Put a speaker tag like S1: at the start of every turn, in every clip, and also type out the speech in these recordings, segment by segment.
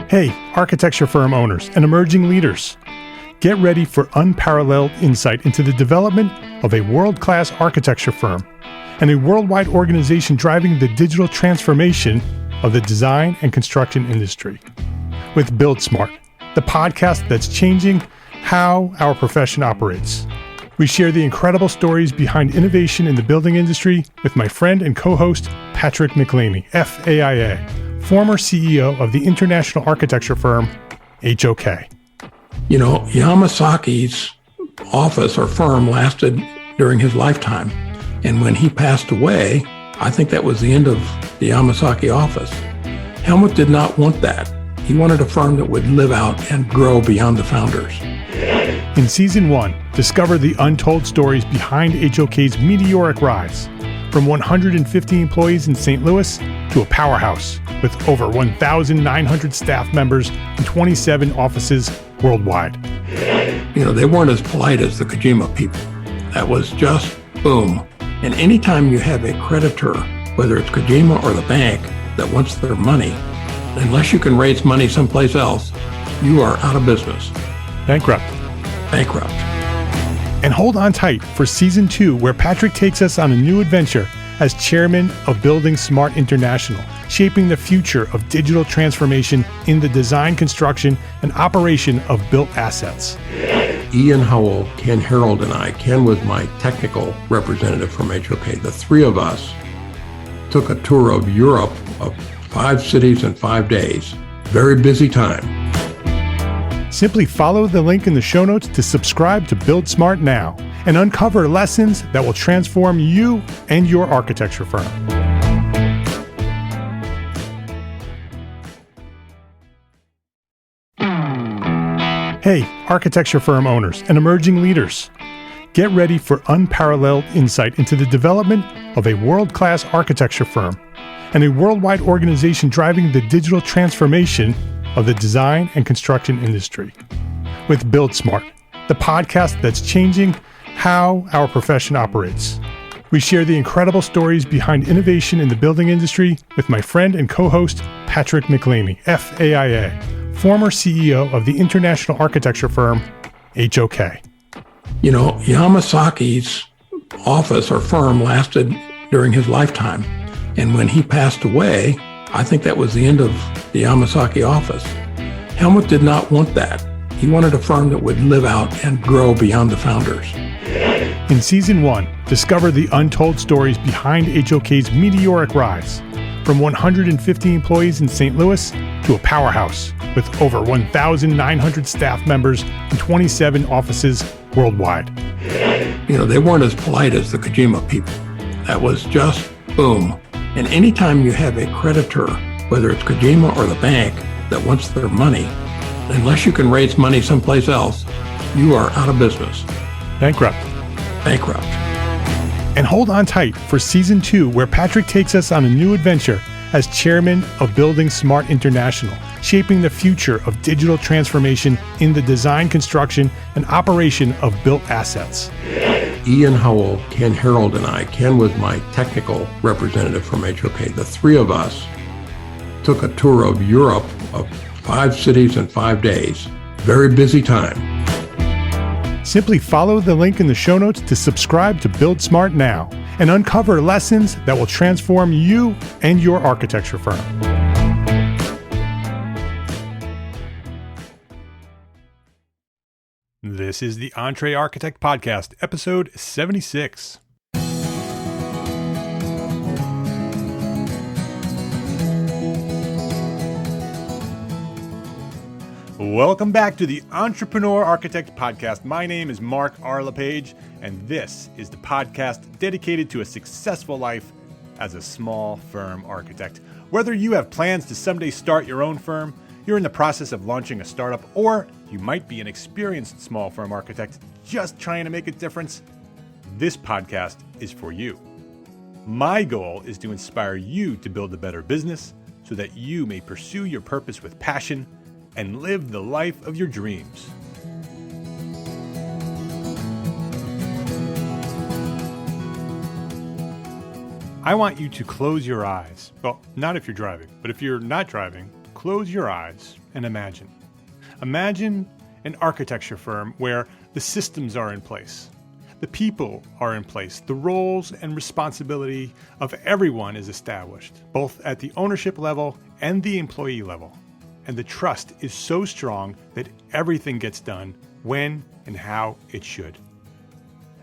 S1: Hey, architecture firm owners and emerging leaders. Get ready for unparalleled insight into the development of a world-class architecture firm and a worldwide organization driving the digital transformation of the design and construction industry. With Build Smart, the podcast that's changing how our profession operates. We share the incredible stories behind innovation in the building industry with my friend and co-host, Patrick McLeamy, FAIA, former CEO of the international architecture firm, HOK.
S2: You know, Yamasaki's office or firm lasted during his lifetime. And when he passed away, I think that was the end of the Yamasaki office. Helmut did not want that. He wanted a firm that would live out and grow beyond the founders.
S1: In Season 1, discover the untold stories behind HOK's meteoric rise, from 150 employees in St. Louis to a powerhouse with over 1,900 staff members and 27 offices worldwide.
S2: You know, they weren't as polite as the Kojima people. That was just boom. And anytime you have a creditor, whether it's Kojima or the bank, that wants their money, unless you can raise money someplace else, you are out of business.
S1: Bankrupt. And hold on tight for Season 2, where Patrick takes us on a new adventure as chairman of Building Smart International, shaping the future of digital transformation in the design, construction, and operation of built assets.
S2: Ian Howell, Ken Harold, and I, Ken was my technical representative from HOK. The three of us took a tour of Europe of 5 cities in 5 days. Very busy time.
S1: Simply follow the link in the show notes to subscribe to Build Smart now and uncover lessons that will transform you and your architecture firm. Hey, architecture firm owners and emerging leaders. Get ready for unparalleled insight into the development of a world-class architecture firm and a worldwide organization driving the digital transformation of the design and construction industry. With Build Smart, the podcast that's changing how our profession operates. We share the incredible stories behind innovation in the building industry with my friend and co-host, Patrick McLeamy, FAIA, former CEO of the international architecture firm, HOK.
S2: You know, Yamasaki's office or firm lasted during his lifetime. And when he passed away, I think that was the end of the Yamasaki office. Helmut did not want that. He wanted a firm that would live out and grow beyond the founders.
S1: In Season 1, discover the untold stories behind HOK's meteoric rise, from 150 employees in St. Louis to a powerhouse with over 1,900 staff members and 27 offices worldwide.
S2: You know, they weren't as polite as the Kojima people. That was just boom. And anytime you have a creditor, whether it's Kojima or the bank, that wants their money, unless you can raise money someplace else, you are out of business.
S1: Bankrupt. And hold on tight for Season 2, where Patrick takes us on a new adventure as chairman of Building Smart International, shaping the future of digital transformation in the design, construction, and operation of built assets.
S2: Ian Howell, Ken Harold, and I, Ken was my technical representative from HOK. The three of us took a tour of Europe of 5 cities in 5 days. Very busy time.
S1: Simply follow the link in the show notes to subscribe to Build Smart now and uncover lessons that will transform you and your architecture firm. This is the EntreArchitect Podcast, episode 76. Welcome back to the Entrepreneur Architect Podcast. My name is Mark R. LePage, and this is the podcast dedicated to a successful life as a small firm architect. Whether you have plans to someday start your own firm, you're in the process of launching a startup, or you might be an experienced small firm architect just trying to make a difference, this podcast is for you. My goal is to inspire you to build a better business so that you may pursue your purpose with passion and live the life of your dreams. I want you to close your eyes. Well, not if you're driving, but if you're not driving, close your eyes and imagine. Imagine an architecture firm where the systems are in place, the people are in place, the roles and responsibility of everyone is established, both at the ownership level and the employee level. And the trust is so strong that everything gets done when and how it should.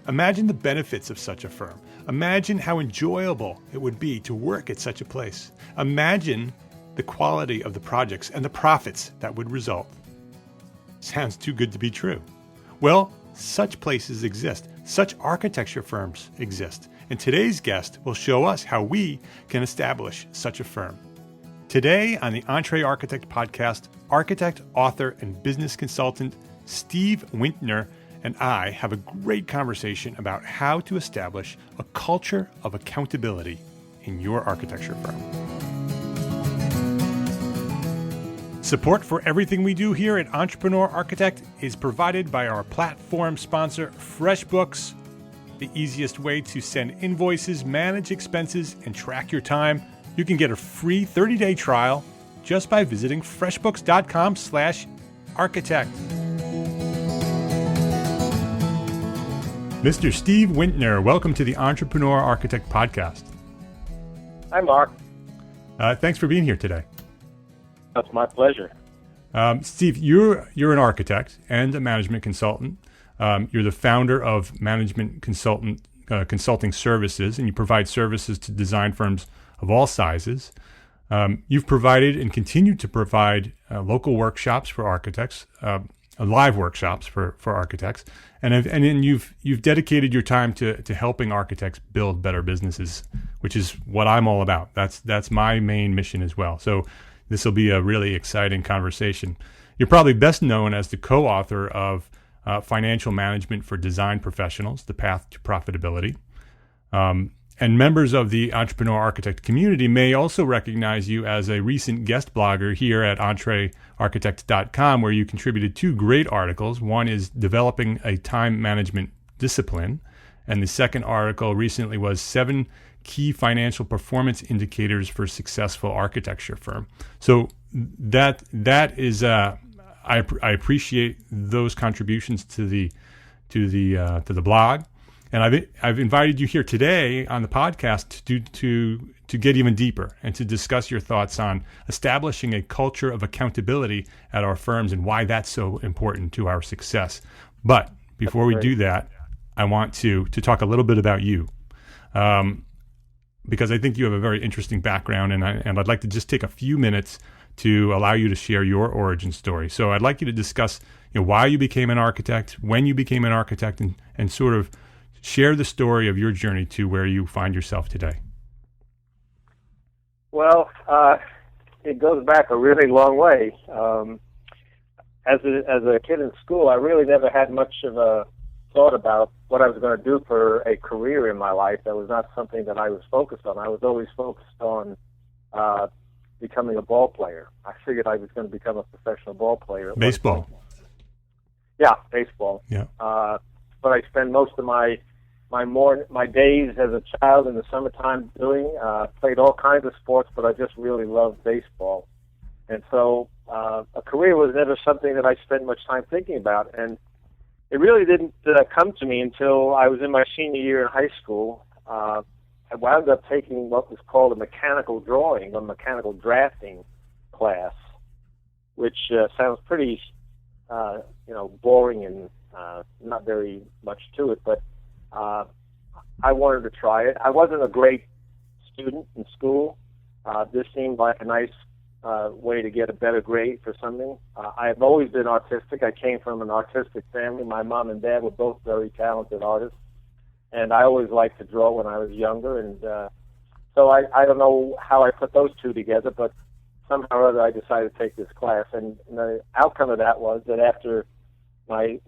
S1: Imagine the benefits of such a firm. Imagine how enjoyable it would be to work at such a place. Imagine the quality of the projects and the profits that would result. Sounds too good to be true. Well, such places exist. Such architecture firms exist. And today's guest will show us how we can establish such a firm. Today on the EntreArchitect Podcast, architect, author, and business consultant Stev Wintner and I have a great conversation about how to establish a culture of accountability in your architecture firm. Support for everything we do here at Entrepreneur Architect is provided by our platform sponsor, FreshBooks, the easiest way to send invoices, manage expenses, and track your time. You can get a free 30-day trial just by visiting freshbooks.com/architect. Mr. Stev Wintner, welcome to the Entrepreneur Architect Podcast.
S3: Hi, Mark.
S1: Thanks for being here today.
S3: That's my pleasure.
S1: Stev, you're an architect and a management consultant. You're the founder of Management Consulting Services, and you provide services to design firms of all sizes. You've provided and continue to provide local workshops for architects, live workshops for architects, and you've dedicated your time to helping architects build better businesses, which is what I'm all about. That's my main mission as well. So this will be a really exciting conversation. You're probably best known as the co-author of Financial Management for Design Professionals, The Path to Profitability. And members of the Entrepreneur Architect community may also recognize you as a recent guest blogger here at EntreArchitect.com, where you contributed two great articles. One is Developing a Time Management Discipline, and the second article recently was 7 Key Financial Performance Indicators for Successful Architecture Firm. So that is I appreciate those contributions to the blog. And I've invited you here today on the podcast to get even deeper and to discuss your thoughts on establishing a culture of accountability at our firms and why that's so important to our success. But before we do that, I want to talk a little bit about you, because I think you have a very interesting background, and I'd like to just take a few minutes to allow you to share your origin story. So I'd like you to discuss why you became an architect, when you became an architect, and sort of share the story of your journey to where you find yourself today.
S3: Well, it goes back a really long way. As a kid in school, I really never had much of a thought about what I was going to do for a career in my life. That was not something that I was focused on. I was always focused on becoming a ball player. I figured I was going to become a professional ball player.
S1: Baseball.
S3: Yeah, baseball.
S1: Yeah.
S3: But I spend most of my days as a child in the summertime played all kinds of sports, but I just really loved baseball. And so a career was never something that I spent much time thinking about. And it really didn't come to me until I was in my senior year in high school. I wound up taking what was called a mechanical drafting class, which sounds pretty, boring and not very much to it, but I wanted to try it. I wasn't a great student in school. This seemed like a nice way to get a better grade for something. I have always been artistic. I came from an artistic family. My mom and dad were both very talented artists, and I always liked to draw when I was younger. And so I don't know how I put those two together, but somehow or other I decided to take this class. And the outcome of that was that after my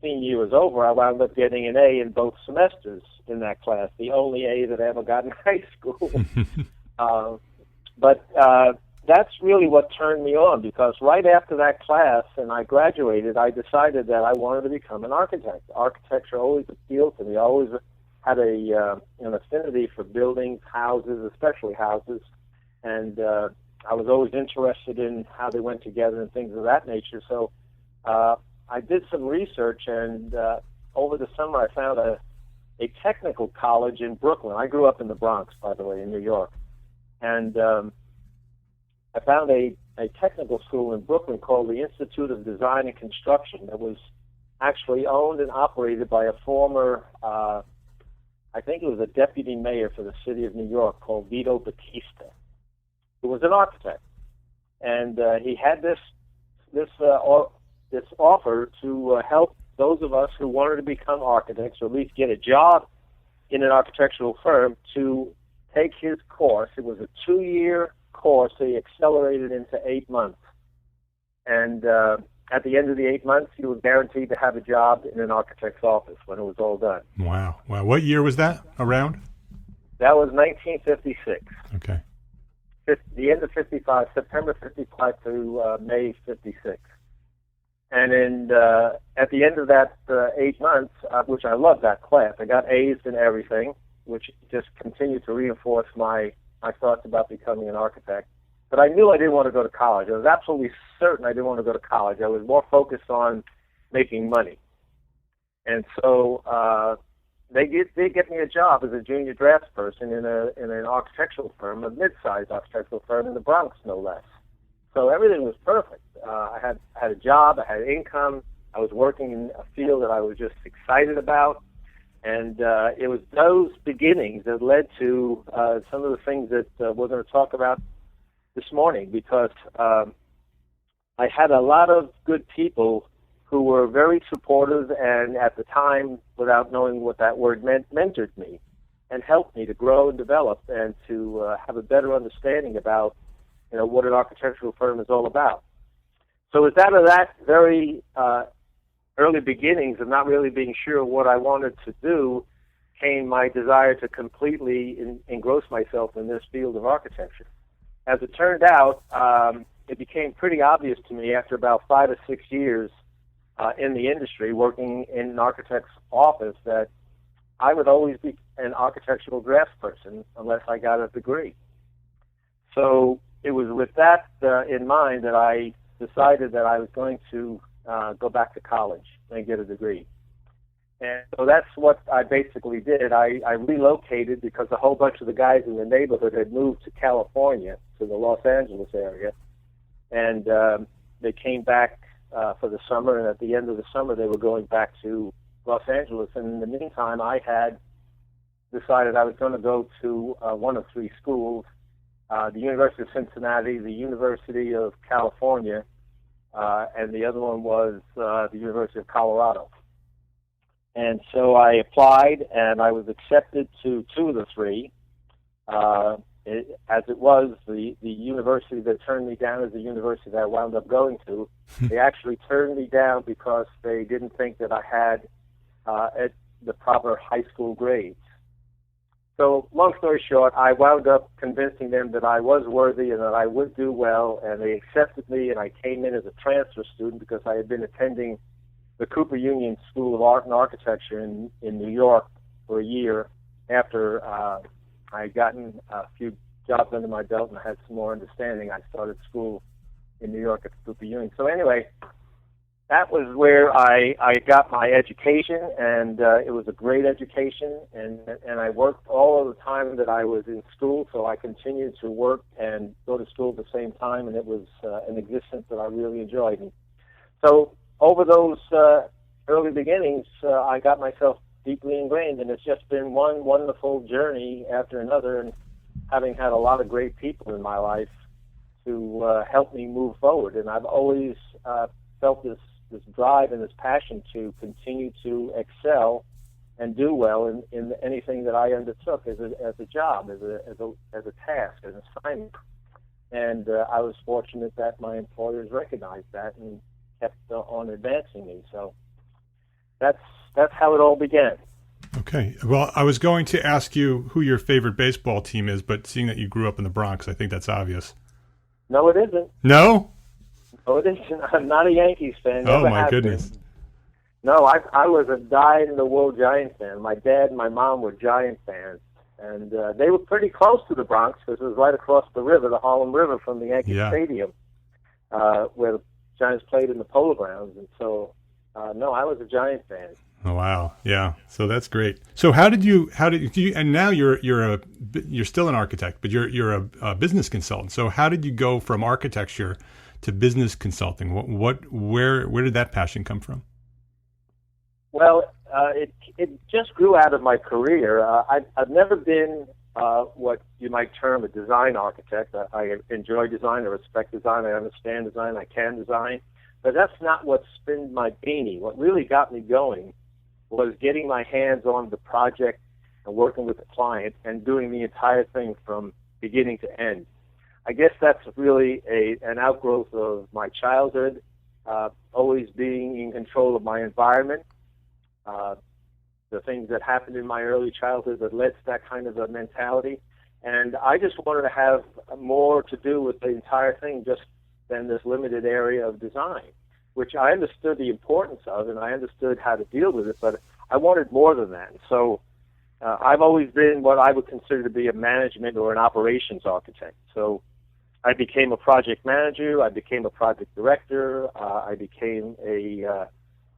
S3: senior year was over, I wound up getting an A in both semesters in that class, the only A that I ever got in high school. But that's really what turned me on, because right after that class and I graduated, I decided that I wanted to become an architect. Architecture always appealed to me. I always had an affinity for buildings, houses, especially houses. And I was always interested in how they went together and things of that nature. So I did some research, and over the summer I found a technical college in Brooklyn. I grew up in the Bronx, by the way, in New York. And I found a technical school in Brooklyn called the Institute of Design and Construction that was actually owned and operated by a former, I think it was a deputy mayor for the city of New York called Vito Batista, who was an architect. And he had this offer to help those of us who wanted to become architects, or at least get a job in an architectural firm, to take his course. It was a 2-year course, so he accelerated into 8 months. And at the end of the 8 months, you were guaranteed to have a job in an architect's office when it was all done.
S1: Wow. What year was that around?
S3: That was 1956.
S1: Okay.
S3: The end of 55, September 55 to May 56. And at the end of that 8 months, which I loved that class, I got A's in everything, which just continued to reinforce my thoughts about becoming an architect. But I knew I didn't want to go to college. I was absolutely certain I didn't want to go to college. I was more focused on making money. And so they get me a job as a junior draftsperson in an architectural firm, a mid-sized architectural firm in the Bronx, no less. So everything was perfect. I had a job, I had income, I was working in a field that I was just excited about, and it was those beginnings that led to some of the things that we're going to talk about this morning, because I had a lot of good people who were very supportive, and at the time, without knowing what that word meant, mentored me and helped me to grow and develop and to have a better understanding about what an architectural firm is all about. So it was out of that very early beginnings of not really being sure what I wanted to do came my desire to completely engross myself in this field of architecture. As it turned out, it became pretty obvious to me after about 5 or 6 years in the industry, working in an architect's office, that I would always be an architectural draftsperson unless I got a degree. So it was with that in mind that I decided that I was going to go back to college and get a degree. And so that's what I basically did. I relocated because a whole bunch of the guys in the neighborhood had moved to California, to the Los Angeles area, and they came back for the summer, and at the end of the summer they were going back to Los Angeles. And in the meantime, I had decided I was going to go to one of 3 schools, the University of Cincinnati, the University of California, and the other one was the University of Colorado. And so I applied, and I was accepted to 2 of the 3. As it was, the university that turned me down is the university that I wound up going to. They actually turned me down because they didn't think that I had the proper high school grades. So, long story short, I wound up convincing them that I was worthy and that I would do well, and they accepted me, and I came in as a transfer student because I had been attending the Cooper Union School of Art and Architecture in New York for a year after I had gotten a few jobs under my belt and I had some more understanding. I started school in New York at the Cooper Union. So anyway, that was where I got my education, and it was a great education, and I worked all of the time that I was in school, so I continued to work and go to school at the same time, and it was an existence that I really enjoyed. And so over those early beginnings, I got myself deeply ingrained, and it's just been one wonderful journey after another, and having had a lot of great people in my life to help me move forward. And I've always felt this drive and this passion to continue to excel and do well in anything that I undertook as a job, as a task, as an assignment. And I was fortunate that my employers recognized that and kept on advancing me. So that's how it all began.
S1: Okay. Well, I was going to ask you who your favorite baseball team is, but seeing that you grew up in the Bronx, I think that's obvious.
S3: No, it isn't.
S1: No?
S3: No, it isn't. I'm not a Yankees fan.
S1: Oh, my goodness.
S3: Been. No, I was a dyed-in-the-wool Giants fan. My dad and my mom were Giant fans. And they were pretty close to the Bronx because it was right across the river, the Harlem River, from the Yankee Stadium, where the Giants played in the Polo Grounds. And so, no, I was a Giant fan.
S1: Oh, wow. Yeah. So that's great. So how did you, and now you're still an architect, but you're a business consultant. So how did you go from architecture to business consulting? Where did that passion come from?
S3: Well, it just grew out of my career. I've never been what you might term a design architect. I enjoy design, I respect design, I understand design, I can design, but that's not what spinned my beanie. What really got me going was getting my hands on the project and working with the client and doing the entire thing from beginning to end. I guess that's really an outgrowth of my childhood, always being in control of my environment, the things that happened in my early childhood that led to that kind of a mentality. And I just wanted to have more to do with the entire thing just than this limited area of design, which I understood the importance of and I understood how to deal with it, but I wanted more than that. So I've always been what I would consider to be a management or an operations architect. So I became a project manager, I became a project director, I became a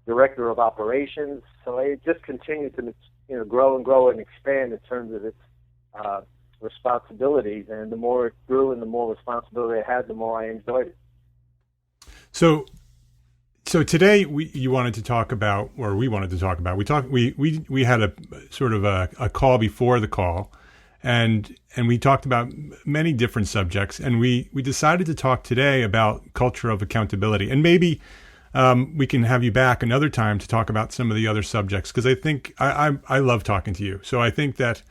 S3: director of operations. So it just continued to grow and grow and expand in terms of its responsibilities. And the more it grew and the more responsibility I had, the more I enjoyed it.
S1: So today we wanted to talk about. We had a sort of a call before the call, and we talked about many different subjects, and we decided to talk today about culture of accountability, and maybe we can have you back another time to talk about some of the other subjects, because I think I love talking to you. So I think that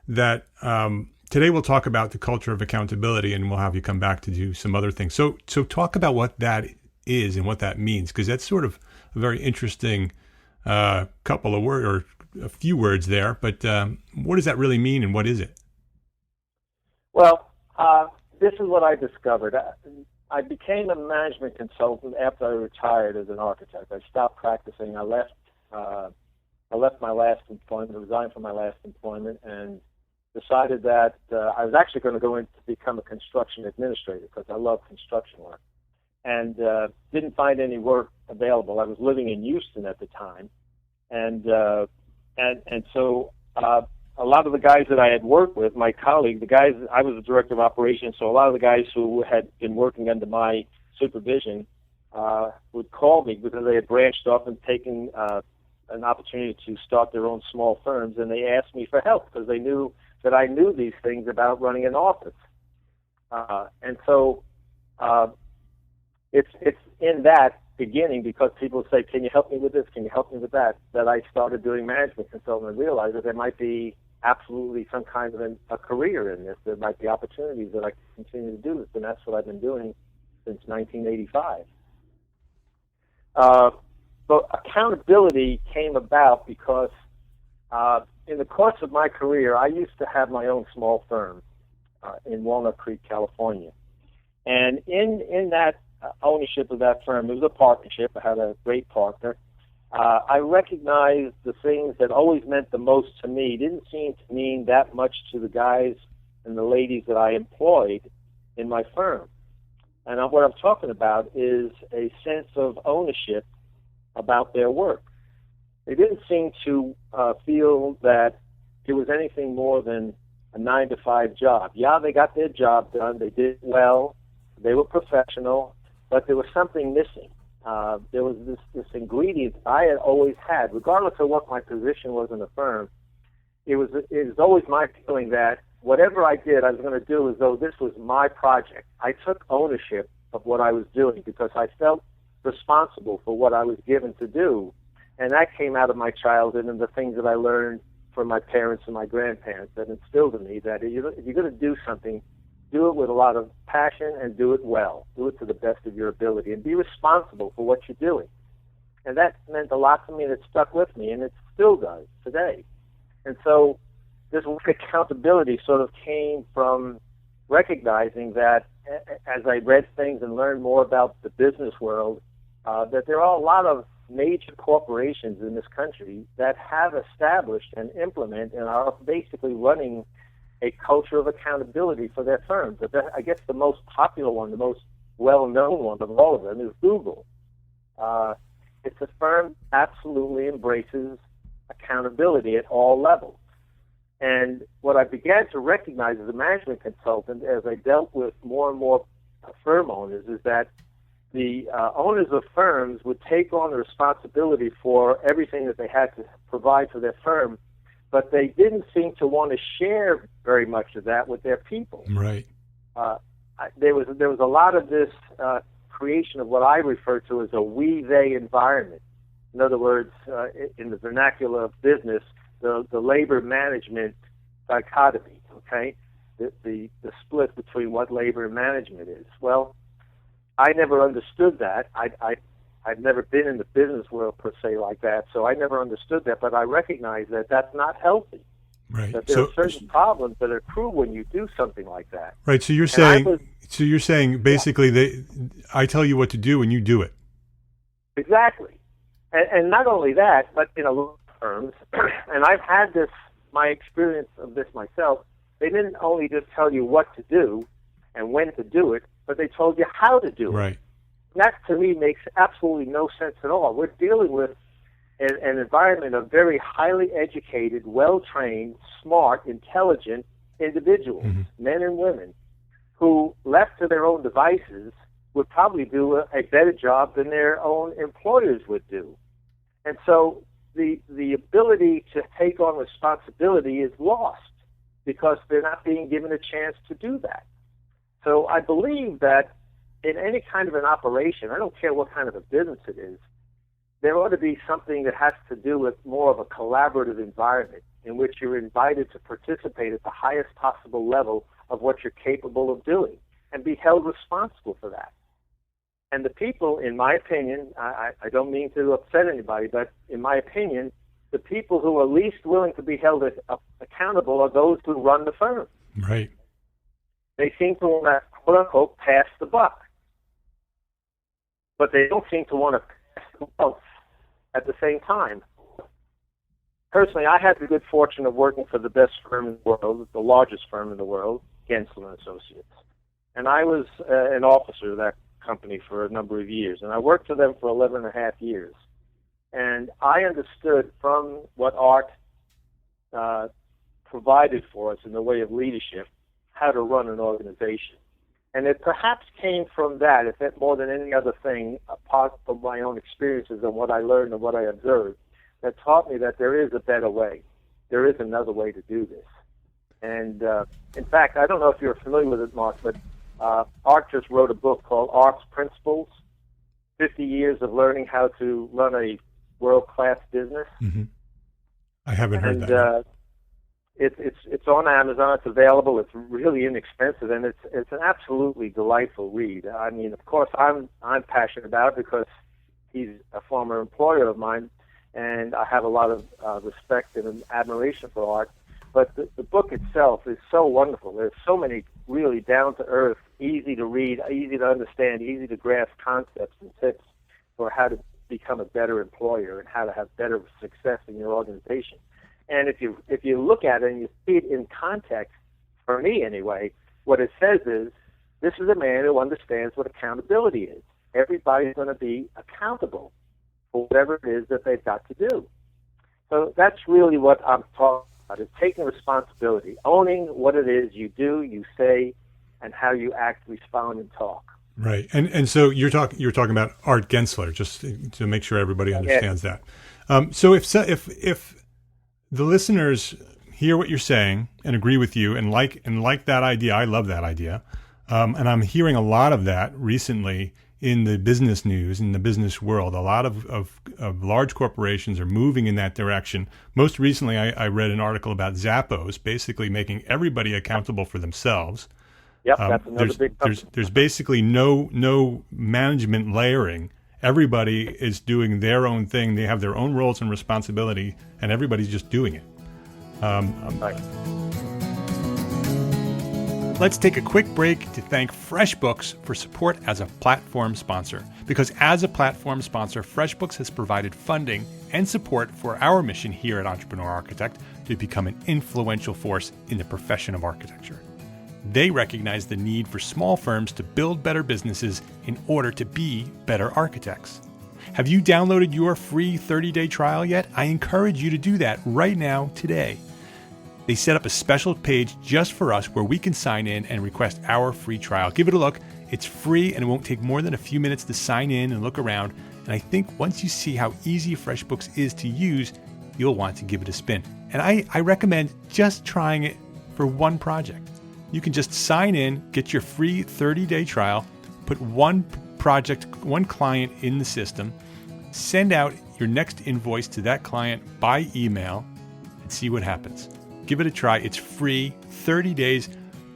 S1: today we'll talk about the culture of accountability, and we'll have you come back to do some other things. So talk about what that is and what that means, because that's sort of a very interesting couple of words or a few words there. But what does that really mean, and what is it?
S3: Well, this is what I discovered. I became a management consultant after I retired as an architect. I stopped practicing. I left my last employment, resigned from my last employment, and decided that I was actually going to go in to become a construction administrator because I love construction work. And didn't find any work available. I was living in Houston at the time, and so a lot of the guys that I had worked with, my colleague, I was the director of operations, so a lot of the guys who had been working under my supervision would call me because they had branched off and taken an opportunity to start their own small firms, and they asked me for help because they knew that I knew these things about running an office, and so. It's in that beginning, because people say, can you help me with this? Can you help me with that? That I started doing management consulting and realized that there might be absolutely some kind of a career in this. There might be opportunities that I can continue to do this, and that's what I've been doing since 1985. But accountability came about because in the course of my career, I used to have my own small firm in Walnut Creek, California. And in that ownership of that firm, it was a partnership. I had a great partner. I recognized the things that always meant the most to me didn't seem to mean that much to the guys and the ladies that I employed in my firm. And what I'm talking about is a sense of ownership about their work. They didn't seem to feel that it was anything more than a 9-to-5 job. Yeah, they got their job done. They did well. They were professional. But there was something missing. There was this ingredient I had always had, regardless of what my position was in the firm. It was always my feeling that whatever I did, I was going to do as though this was my project. I took ownership of what I was doing because I felt responsible for what I was given to do. And that came out of my childhood and the things that I learned from my parents and my grandparents that instilled in me that if you're going to do something, do it with a lot of passion and do it well. Do it to the best of your ability and be responsible for what you're doing. And that meant a lot to me, and it stuck with me, and it still does today. And so this accountability sort of came from recognizing that as I read things and learned more about the business world, that there are a lot of major corporations in this country that have established and implement and are basically running a culture of accountability for their firms. But I guess the most popular one, the most well-known one of all of them is Google. It's a firm that absolutely embraces accountability at all levels. And what I began to recognize as a management consultant as I dealt with more and more firm owners is that the owners of firms would take on the responsibility for everything that they had to provide for their firm, but they didn't seem to want to share very much of that with their people.
S1: Right.
S3: There was a lot of this creation of what I refer to as a we-they environment. In other words, in the vernacular of business, the labor management dichotomy, okay? The split between what labor and management is. Well, I never understood that. I've never been in the business world per se like that, so I never understood that, but I recognize that that's not healthy.
S1: Right.
S3: That there are certain problems that accrue when you do something like that.
S1: Right. So you're saying basically I tell you what to do and you do it.
S3: Exactly. And not only that, but in a lot of firms, and I've had my experience of this myself, they didn't only just tell you what to do and when to do it, but they told you how to do it.
S1: Right.
S3: And that, to me, makes absolutely no sense at all. We're dealing with an environment of very highly educated, well-trained, smart, intelligent individuals, men and women, who, left to their own devices, would probably do a better job than their own employers would do. And so the ability to take on responsibility is lost because they're not being given a chance to do that. So I believe that in any kind of an operation, I don't care what kind of a business it is, there ought to be something that has to do with more of a collaborative environment in which you're invited to participate at the highest possible level of what you're capable of doing and be held responsible for that. And the people, in my opinion, I don't mean to upset anybody, but in my opinion, the people who are least willing to be held accountable are those who run the firm.
S1: Right.
S3: They seem to want to, quote unquote, pass the buck. But they don't seem to want to pass the wealth at the same time. Personally, I had the good fortune of working for the best firm in the world, the largest firm in the world, Wintner and Associates. And I was an officer of that company for a number of years, and I worked for them for 11 and a half years. And I understood from what Art provided for us in the way of leadership how to run an organization. And it perhaps came from that, if it more than any other thing, apart from my own experiences and what I learned and what I observed, that taught me that there is a better way. There is another way to do this. And in fact, I don't know if you're familiar with it, Mark, but Art just wrote a book called Art's Principles, 50 Years of Learning How to Run a World-Class Business.
S1: Mm-hmm. I haven't heard that.
S3: It's on Amazon. It's available. It's really inexpensive, and it's an absolutely delightful read. I mean, of course, I'm passionate about it because he's a former employer of mine, and I have a lot of respect and admiration for Art. But the book itself is so wonderful. There's so many really down-to-earth, easy to read, easy to understand, easy to grasp concepts and tips for how to become a better employer and how to have better success in your organization. And if you look at it and you see it in context, for me anyway, what it says is, this is a man who understands what accountability is. Everybody's going to be accountable for whatever it is that they've got to do. So that's really what I'm talking about, is taking responsibility, owning what it is you do, you say, and how you act, respond, and talk.
S1: Right. And so you're talking about Art Gensler, just to make sure everybody understands that. So if the listeners hear what you're saying and agree with you and like that idea, I love that idea, and I'm hearing a lot of that recently in the business news, in the business world. A lot of large corporations are moving in that direction. Most recently, I read an article about Zappos, basically making everybody accountable for themselves.
S3: Yep, that's another big company.
S1: There's basically no management layering. Everybody is doing their own thing. They have their own roles and responsibility, and everybody's just doing it.
S3: Right.
S1: Let's take a quick break to thank FreshBooks for support as a platform sponsor. Because as a platform sponsor, FreshBooks has provided funding and support for our mission here at Entrepreneur Architect to become an influential force in the profession of architecture. They recognize the need for small firms to build better businesses in order to be better architects. Have you downloaded your free 30-day trial yet? I encourage you to do that right now, today. They set up a special page just for us where we can sign in and request our free trial. Give it a look. It's free and it won't take more than a few minutes to sign in and look around. And I think once you see how easy FreshBooks is to use, you'll want to give it a spin. And I recommend just trying it for one project. You can just sign in, get your free 30-day trial, put one project, one client in the system, send out your next invoice to that client by email, and see what happens. Give it a try. It's free, 30 days.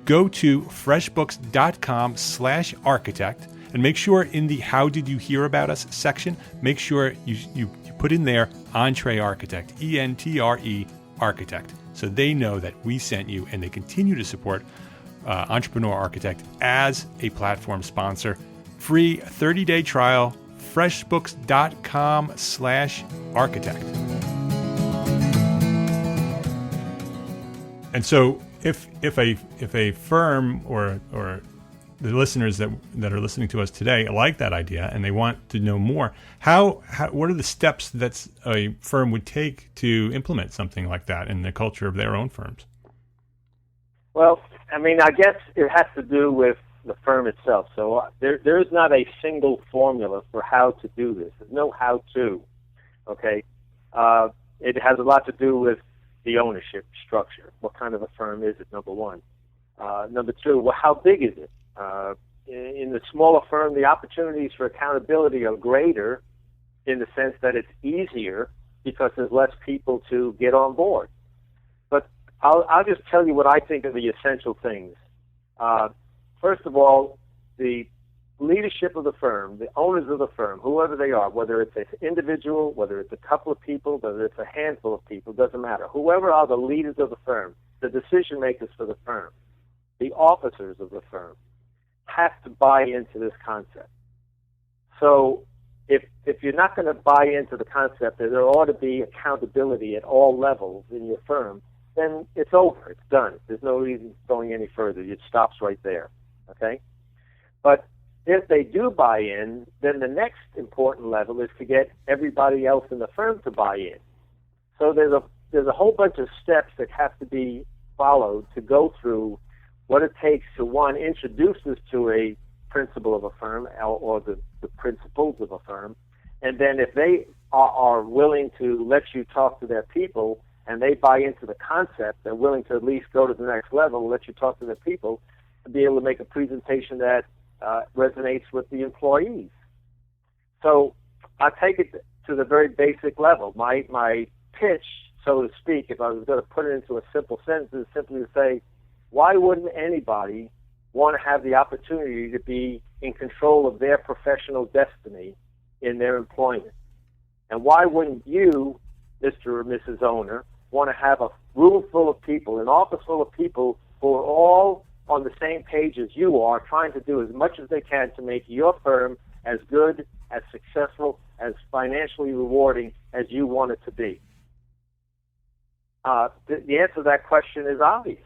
S1: Go to freshbooks.com/architect and make sure in the How Did You Hear About Us section, make sure you put in there EntreArchitect, E-N-T-R-E, Architect, so they know that we sent you and they continue to support Entrepreneur Architect as a platform sponsor. Free 30-day trial, freshbooks.com/architect. And so if a firm or the listeners that are listening to us today like that idea and they want to know more, what are the steps that a firm would take to implement something like that in the culture of their own firms?
S3: Well, I mean, I guess it has to do with the firm itself. So there is not a single formula for how to do this. There's no how-to, okay? It has a lot to do with the ownership structure. What kind of a firm is it, number one? Number two, well, how big is it? In the smaller firm, the opportunities for accountability are greater in the sense that it's easier because there's less people to get on board. But I'll just tell you what I think are the essential things. First of all, the leadership of the firm, the owners of the firm, whoever they are, whether it's an individual, whether it's a couple of people, whether it's a handful of people, doesn't matter. Whoever are the leaders of the firm, the decision makers for the firm, the officers of the firm, have to buy into this concept. So if you're not going to buy into the concept that there ought to be accountability at all levels in your firm, then it's over. It's done. There's no reason going any further. It stops right there. Okay? But if they do buy in, then the next important level is to get everybody else in the firm to buy in. So there's a whole bunch of steps that have to be followed to go through what it takes to, one, introduce this to a principal of a firm or the principals of a firm, and then if they are willing to let you talk to their people and they buy into the concept, they're willing to at least go to the next level, let you talk to their people, to be able to make a presentation that resonates with the employees. So I take it to the very basic level. My pitch, so to speak, if I was going to put it into a simple sentence, is simply to say, why wouldn't anybody want to have the opportunity to be in control of their professional destiny in their employment? And why wouldn't you, Mr. or Mrs. Owner, want to have a room full of people, an office full of people who are all on the same page as you are, trying to do as much as they can to make your firm as good, as successful, as financially rewarding as you want it to be? The answer to that question is obvious.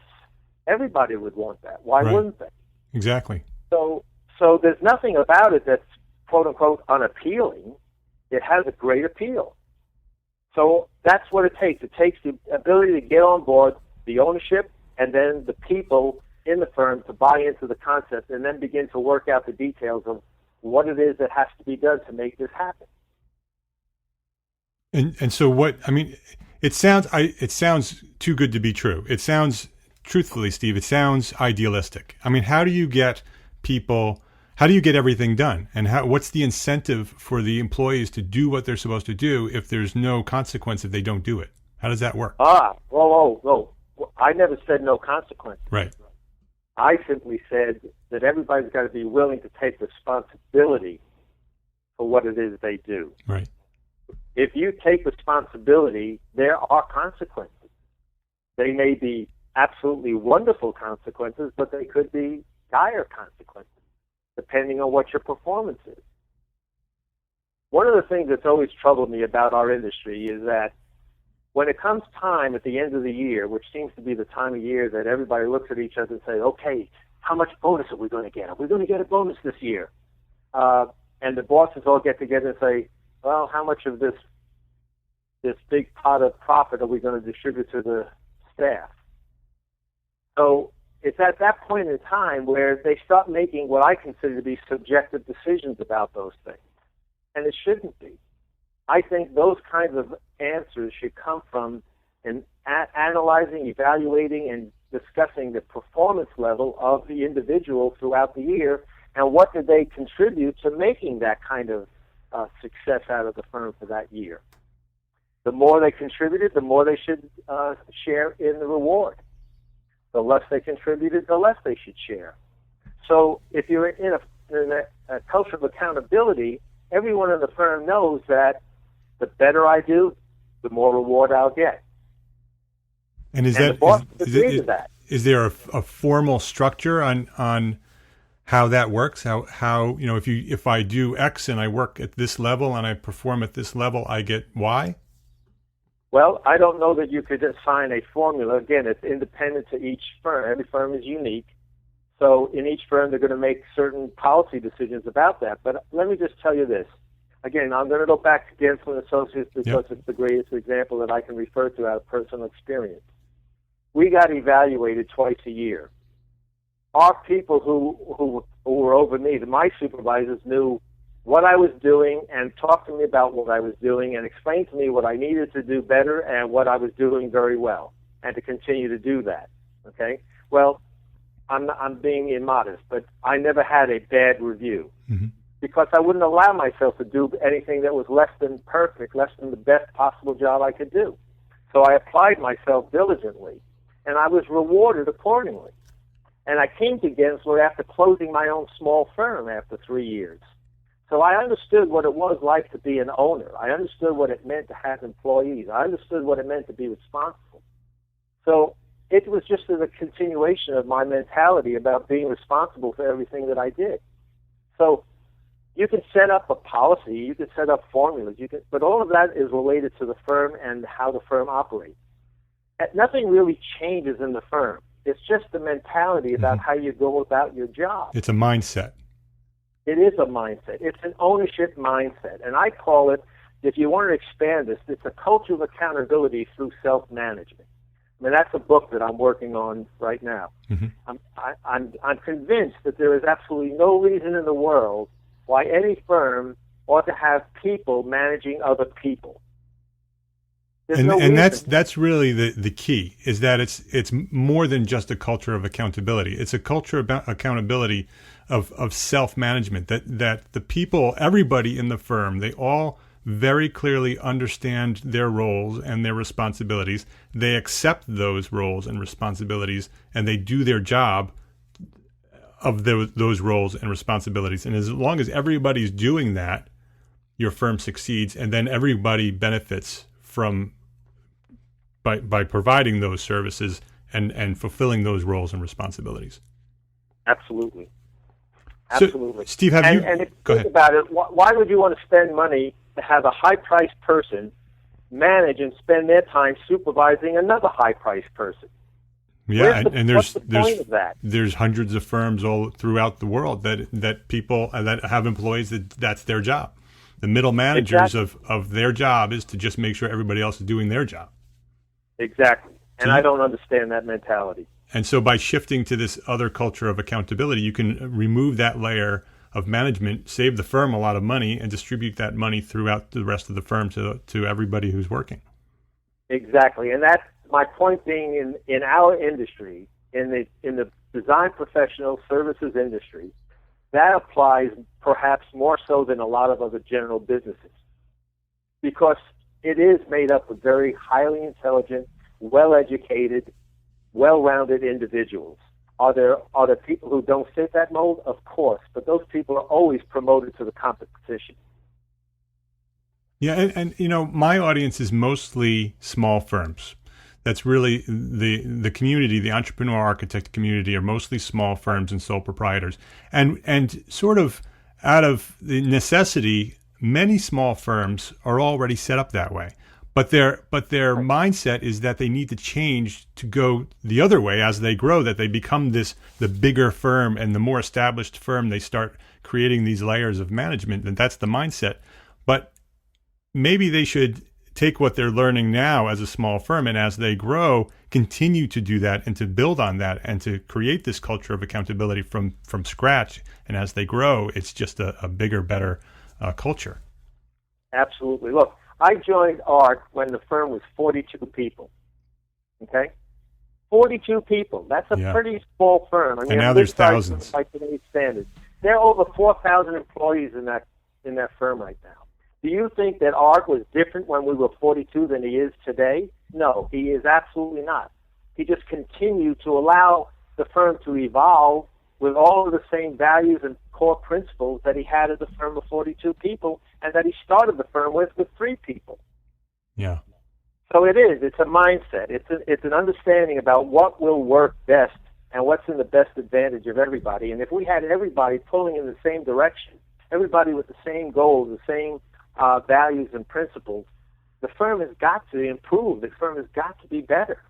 S3: Everybody would want that. Why wouldn't they?
S1: Exactly.
S3: So there's nothing about it that's, quote unquote, unappealing. It has a great appeal. So that's what it takes. It takes the ability to get on board, the ownership, and then the people in the firm to buy into the concept and then begin to work out the details of what it is that has to be done to make this happen.
S1: And so what, I mean, it sounds too good to be true. It sounds, truthfully, Steve, it sounds idealistic. I mean, how do you get everything done? And what's the incentive for the employees to do what they're supposed to do if there's no consequence if they don't do it? How does that work?
S3: Whoa. I never said no consequences.
S1: Right.
S3: I simply said that everybody's got to be willing to take responsibility for what it is they do.
S1: Right.
S3: If you take responsibility, there are consequences. They may be absolutely wonderful consequences, but they could be dire consequences, depending on what your performance is. One of the things that's always troubled me about our industry is that when it comes time at the end of the year, which seems to be the time of year that everybody looks at each other and says, okay, how much bonus are we going to get? Are we going to get a bonus this year? And the bosses all get together and say, well, how much of this big pot of profit are we going to distribute to the staff? So it's at that point in time where they start making what I consider to be subjective decisions about those things. And it shouldn't be. I think those kinds of answers should come from analyzing, evaluating, and discussing the performance level of the individual throughout the year and what did they contribute to making that kind of success out of the firm for that year. The more they contributed, the more they should share in the reward. The less they contributed, the less they should share. So if you're in a culture of accountability, everyone in the firm knows that the better I do, the more reward I'll get.
S1: And
S3: the boss agrees with that.
S1: Is there a formal structure on how that works? How if I do X and I work at this level and I perform at this level, I get Y?
S3: Well, I don't know that you could assign a formula. Again, it's independent to each firm. Every firm is unique. So in each firm, they're going to make certain policy decisions about that. But let me just tell you this. Again, I'm going to go back to Gensler & Associates because it's the greatest example that I can refer to out of personal experience. We got evaluated twice a year. Our people who were over me, my supervisors, knew what I was doing and talked to me about what I was doing and explained to me what I needed to do better and what I was doing very well and to continue to do that. Okay? Well, I'm being immodest, but I never had a bad review because I wouldn't allow myself to do anything that was less than perfect, less than the best possible job I could do. So I applied myself diligently, and I was rewarded accordingly. And I came to Gensler after closing my own small firm after 3 years. So I understood what it was like to be an owner. I understood what it meant to have employees. I understood what it meant to be responsible. So it was just a continuation of my mentality about being responsible for everything that I did. So you can set up a policy, you can set up formulas, but all of that is related to the firm and how the firm operates. Nothing really changes in the firm. It's just the mentality about how you go about your job.
S1: It's a mindset.
S3: It is a mindset. It's an ownership mindset. And I call it, if you want to expand this, it's a culture of accountability through self-management. I mean, that's a book that I'm working on right now. I'm convinced that there is absolutely no reason in the world why any firm ought to have people managing other people.
S1: And that's really the key, is that it's more than just a culture of accountability. It's a culture about accountability of self-management, that the people, everybody in the firm, they all very clearly understand their roles and their responsibilities. They accept those roles and responsibilities, and they do their job of those roles and responsibilities. And as long as everybody's doing that, your firm succeeds, and then everybody benefits from by providing those services and fulfilling those roles and responsibilities.
S3: Absolutely.
S1: So,
S3: Absolutely.
S1: Steve,
S3: and if you think about it, why would you want to spend money to have a high-priced person manage and spend their time supervising another high-priced person?
S1: Yeah,
S3: what's the point of that?
S1: There's hundreds of firms all throughout the world that people that have employees that's their job. The middle managers of their job is to just make sure everybody else is doing their job.
S3: Exactly. And I don't understand that mentality.
S1: And so by shifting to this other culture of accountability, you can remove that layer of management, save the firm a lot of money, and distribute that money throughout the rest of the firm to everybody who's working.
S3: Exactly. And that's my point being in our industry, in the design professional services industry, that applies perhaps more so than a lot of other general businesses, because it is made up of very highly intelligent, well-educated, well-rounded individuals. Are there people who don't fit that mold? Of course, but those people are always promoted to the competition.
S1: Yeah, and my audience is mostly small firms. that's really the community, the entrepreneur architect community, are mostly small firms and sole proprietors, and sort of out of the necessity, many small firms are already set up that way. But their mindset is that they need to change to go the other way as they grow, that they become the bigger firm, and the more established firm, they start creating these layers of management, and that's the mindset. But maybe they should take what they're learning now as a small firm, and as they grow, continue to do that and to build on that and to create this culture of accountability from scratch. And as they grow, it's just a bigger, better culture.
S3: Absolutely. Look, I joined ARC when the firm was 42 people. Okay? 42 people. That's a pretty small firm. I mean,
S1: and now there's thousands.
S3: By today's standards. There are over 4,000 employees in that firm right now. Do you think that ARC was different when we were 42 than he is today? No, he is absolutely not. He just continued to allow the firm to evolve with all of the same values and core principles that he had at the firm of 42 people, and that he started the firm with 3 people.
S1: Yeah.
S3: So it's a mindset. It's an understanding about what will work best and what's in the best advantage of everybody. And if we had everybody pulling in the same direction, everybody with the same goals, the same values and principles, the firm has got to improve. The firm has got to be better.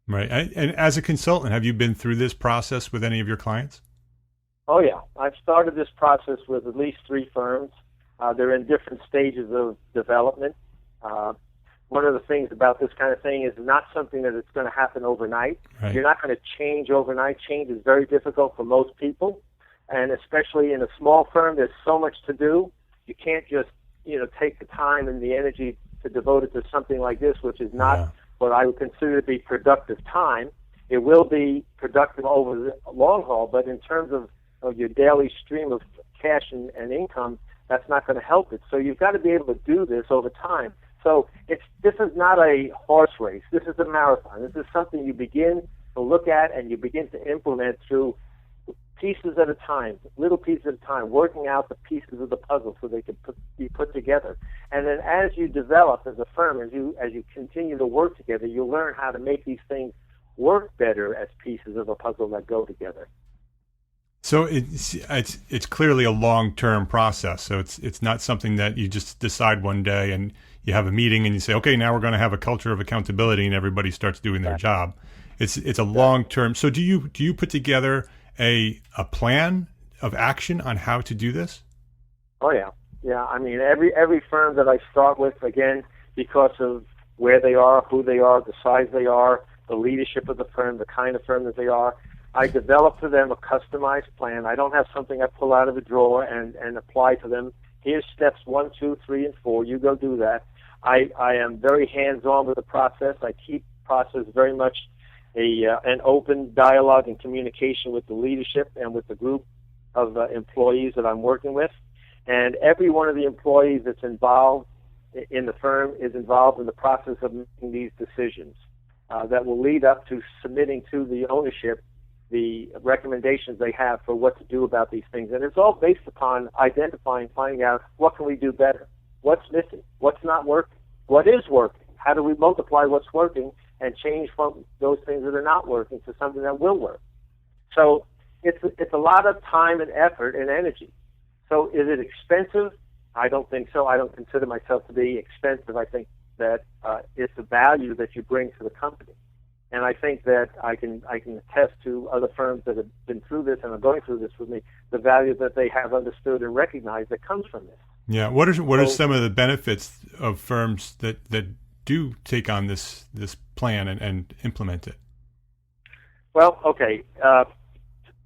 S1: Right. And as a consultant, have you been through this process with any of your clients?
S3: Oh, yeah. I've started this process with at least 3 firms. They're in different stages of development. One of the things about this kind of thing is not something that it's going to happen overnight.
S1: Right.
S3: You're not going to change overnight. Change is very difficult for most people. And especially in a small firm, there's so much to do. You can't just, take the time and the energy to devote it to something like this, which is not what I would consider to be productive time. It will be productive over the long haul, but in terms of your daily stream of cash and income, that's not going to help it. So you've got to be able to do this over time. So this is not a horse race. This is a marathon. This is something you begin to look at and you begin to implement through pieces at a time, little pieces at a time, working out the pieces of the puzzle so they can be put together. And then as you develop as a firm, as you continue to work together, you'll learn how to make these things work better as pieces of a puzzle that go together.
S1: So it's clearly a long-term process. So it's not something that you just decide one day and you have a meeting and you say, okay, now we're going to have a culture of accountability, and everybody starts doing their job. It's a long-term. So do you put together a plan of action on how to do this?
S3: Oh yeah. I mean, every firm that I start with, again, because of where they are, who they are, the size they are, the leadership of the firm, the kind of firm that they are, I develop for them a customized plan. I don't have something I pull out of a drawer and apply to them. Here's steps 1, 2, 3, and 4. You go do that. I am very hands-on with the process. I keep the process very much an open dialogue and communication with the leadership and with the group of employees that I'm working with. And every one of the employees that's involved in the firm is involved in the process of making these decisions that will lead up to submitting to the ownership the recommendations they have for what to do about these things. And it's all based upon identifying, finding out what can we do better, what's missing, what's not working, what is working, how do we multiply what's working and change from those things that are not working to something that will work. So it's a lot of time and effort and energy. So is it expensive? I don't think so. I don't consider myself to be expensive. I think that it's the value that you bring to the company. And I think that I can attest to other firms that have been through this and are going through this with me, the value that they have understood and recognized that comes from this.
S1: Yeah. What are some of the benefits of firms that do take on this plan and implement it?
S3: Well, okay.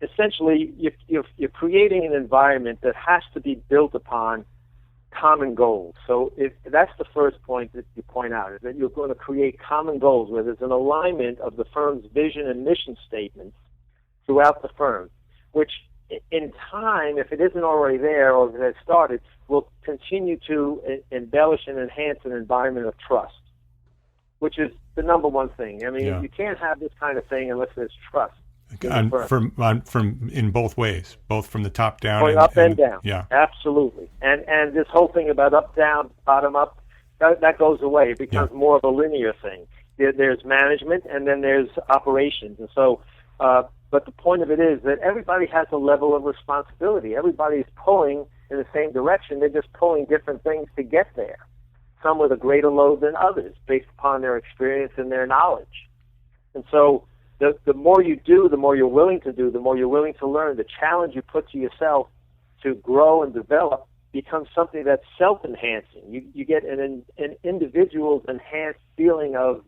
S3: Essentially, you're creating an environment that has to be built upon common goals. So that's the first point that you point out, is that you're going to create common goals where there's an alignment of the firm's vision and mission statements throughout the firm, which in time, if it isn't already there or if it has started, will continue to embellish and enhance an environment of trust, which is the number one thing. I mean, you can't have this kind of thing unless there's trust.
S1: From in both ways, both from the top down,
S3: going up and down.
S1: Yeah,
S3: absolutely. And this whole thing about up down, bottom up, that goes away. It becomes more of a linear thing. There's management, and then there's operations. And so, but the point of it is that everybody has a level of responsibility. Everybody's pulling in the same direction. They're just pulling different things to get there. Some with a greater load than others, based upon their experience and their knowledge. And so, the more you do, the more you're willing to do, the more you're willing to learn. The challenge you put to yourself to grow and develop becomes something that's self-enhancing. You get an individual's enhanced feeling of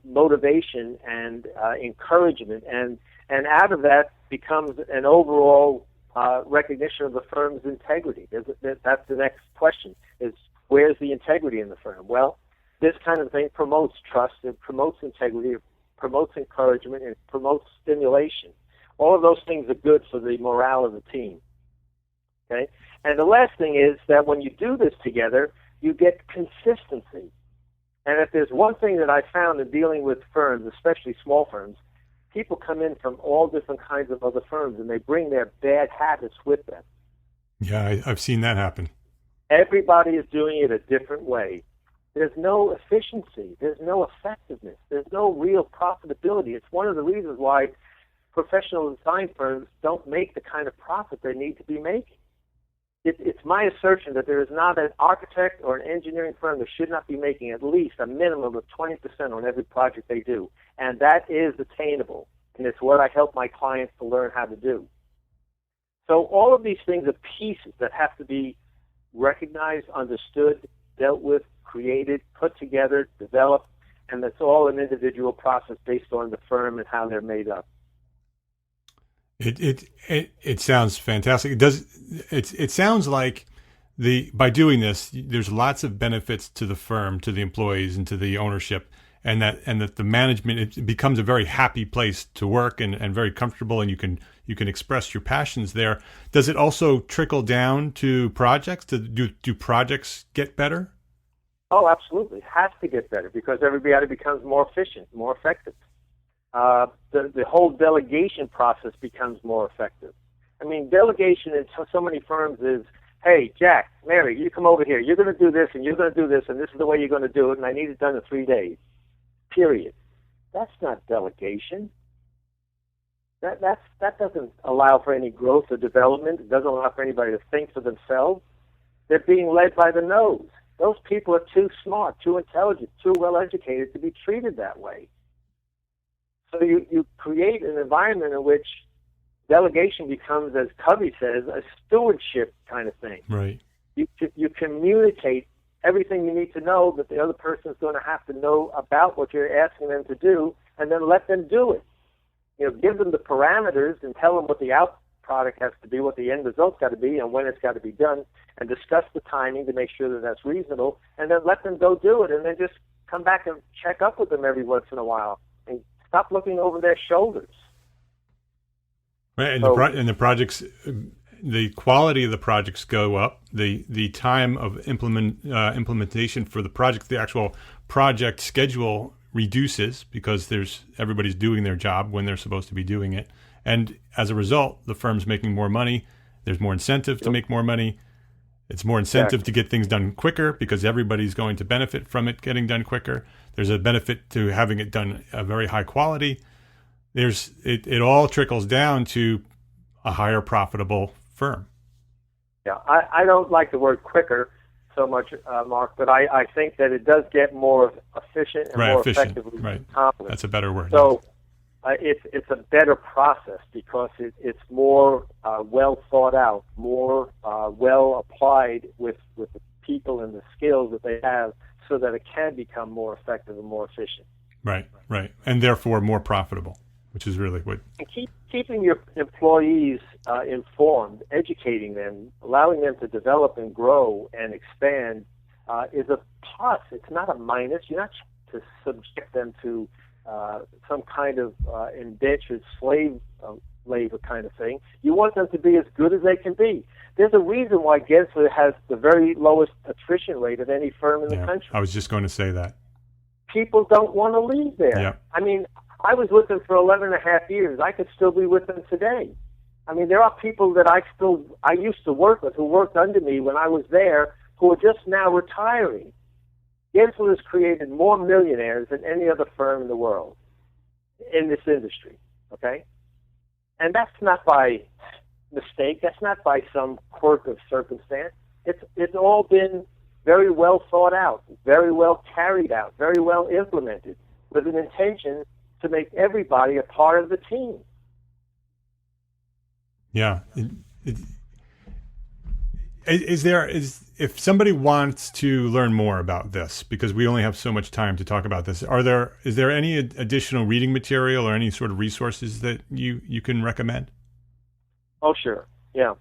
S3: motivation and encouragement, and out of that becomes an overall recognition of the firm's integrity. That's the next question, is where's the integrity in the firm? Well, this kind of thing promotes trust, it promotes integrity, it promotes encouragement, and it promotes stimulation. All of those things are good for the morale of the team. Okay? And the last thing is that when you do this together, you get consistency. And if there's one thing that I found in dealing with firms, especially small firms, people come in from all different kinds of other firms, and they bring their bad habits with them.
S1: Yeah, I've seen that happen.
S3: Everybody is doing it a different way. There's no efficiency. There's no effectiveness. There's no real profitability. It's one of the reasons why professional design firms don't make the kind of profit they need to be making. It's my assertion that there is not an architect or an engineering firm that should not be making at least a minimum of 20% on every project they do. And that is attainable. And it's what I help my clients to learn how to do. So all of these things are pieces that have to be recognized, understood, dealt with, created, put together, developed, and that's all an individual process based on the firm and how they're made up.
S1: It sounds fantastic. It sounds like by doing this, there's lots of benefits to the firm, to the employees, and to the ownership, and that the management, it becomes a very happy place to work and very comfortable, and you can express your passions there. Does it also trickle down to projects? Do projects get better?
S3: Oh, absolutely. It has to get better because everybody becomes more efficient, more effective. The whole delegation process becomes more effective. I mean, delegation in so many firms is, hey, Jack, Mary, you come over here. You're going to do this, and you're going to do this, and this is the way you're going to do it, and I need it done in 3 days, period. That's not delegation. That doesn't allow for any growth or development. It doesn't allow for anybody to think for themselves. They're being led by the nose. Those people are too smart, too intelligent, too well-educated to be treated that way. So you create an environment in which delegation becomes, as Covey says, a stewardship kind of thing.
S1: Right.
S3: You communicate everything you need to know that the other person is going to have to know about what you're asking them to do, and then let them do it. Give them the parameters and tell them what the out product has to be, what the end result's got to be, and when it's got to be done, and discuss the timing to make sure that that's reasonable, and then let them go do it, and then just come back and check up with them every once in a while, and stop looking over their shoulders.
S1: Right, and the projects, the quality of the projects go up. The time of implementation for the project, the actual project schedule reduces because everybody's doing their job when they're supposed to be doing it. And as a result, the firm's making more money. There's more incentive to make more money. It's more incentive to get things done quicker because everybody's going to benefit from it getting done quicker. There's a benefit to having it done a very high quality. It all trickles down to a higher profitable firm.
S3: Yeah, I don't like the word quicker so much, Mark, but I think that it does get more efficient and more effectively accomplished.
S1: That's a better word.
S3: So it's a better process because it's more well thought out, more well applied with the people and the skills that they have, so that it can become more effective and more efficient.
S1: Right, and therefore more profitable, which is really what.
S3: And keeping your employees informed, educating them, allowing them to develop and grow and expand is a plus. It's not a minus. You're not to subject them to some kind of indentured slave labor kind of thing. You want them to be as good as they can be. There's a reason why Gensler has the very lowest attrition rate of any firm in the country.
S1: I was just going to say that.
S3: People don't want to leave there.
S1: Yeah.
S3: I mean, I was with them for 11 and a half years. I could still be with them today. I mean, there are people that I used to work with who worked under me when I was there who are just now retiring. Gensler has created more millionaires than any other firm in the world in this industry, okay? And that's not by mistake. That's not by some quirk of circumstance. It's all been very well thought out, very well carried out, very well implemented, with an intention to make everybody a part of the team.
S1: Yeah. If somebody wants to learn more about this, because we only have so much time to talk about this, is there any additional reading material or any sort of resources that you can recommend?
S3: Oh, sure. Yeah.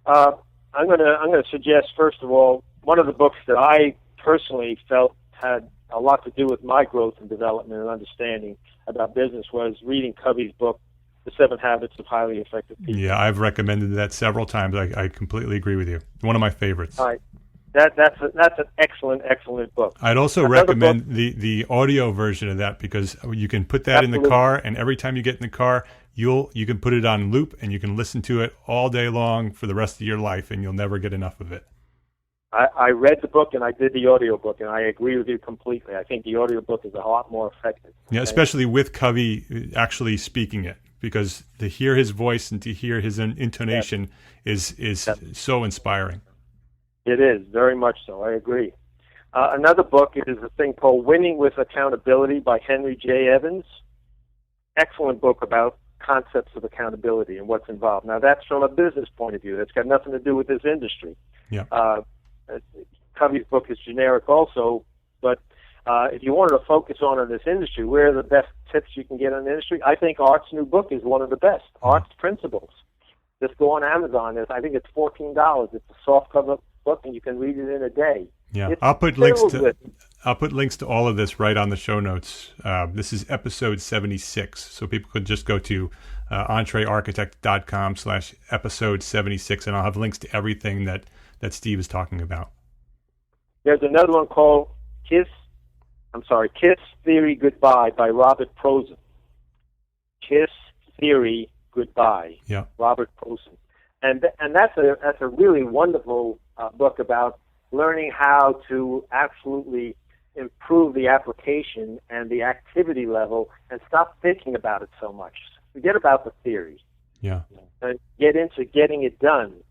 S3: I'm gonna suggest, first of all, one of the books that I personally felt had a lot to do with my growth and development and understanding about business was reading Covey's book, The 7 Habits of Highly Effective People.
S1: Yeah, I've recommended that several times. I completely agree with you. One of my favorites.
S3: All right. That's an excellent book.
S1: I'd also recommend the audio version of that, because you can put that in the car, and every time you get in the car, you can put it on loop, and you can listen to it all day long for the rest of your life, and you'll never get enough of it.
S3: I read the book and I did the audio book, and I agree with you completely. I think the audio book is a lot more effective.
S1: Yeah, especially with Covey actually speaking it, because to hear his voice and to hear his intonation is so inspiring.
S3: It is, very much so. I agree. Another book is a thing called Winning with Accountability by Henry J. Evans. Excellent book about concepts of accountability and what's involved. Now, that's from a business point of view. That's got nothing to do with this industry.
S1: Yeah.
S3: Covey's book is generic also, but if you wanted to focus on this industry, where are the best tips you can get on the industry? I think Art's new book is one of the best. Art's Principles. Just go on Amazon. I think it's $14. It's a softcover book, and you can read it in a day.
S1: Yeah, I'll put links to all of this right on the show notes. This is episode 76, so people could just go to EntreArchitect.com/episode 76, and I'll have links to everything that Steve is talking about.
S3: There's another one called Kiss Theory Goodbye by Robert Prosen. Kiss Theory Goodbye.
S1: Yeah.
S3: Robert Prosen. And that's a really wonderful book about learning how to absolutely improve the application and the activity level and stop thinking about it so much. Forget about the theory.
S1: Yeah.
S3: Get into getting it done.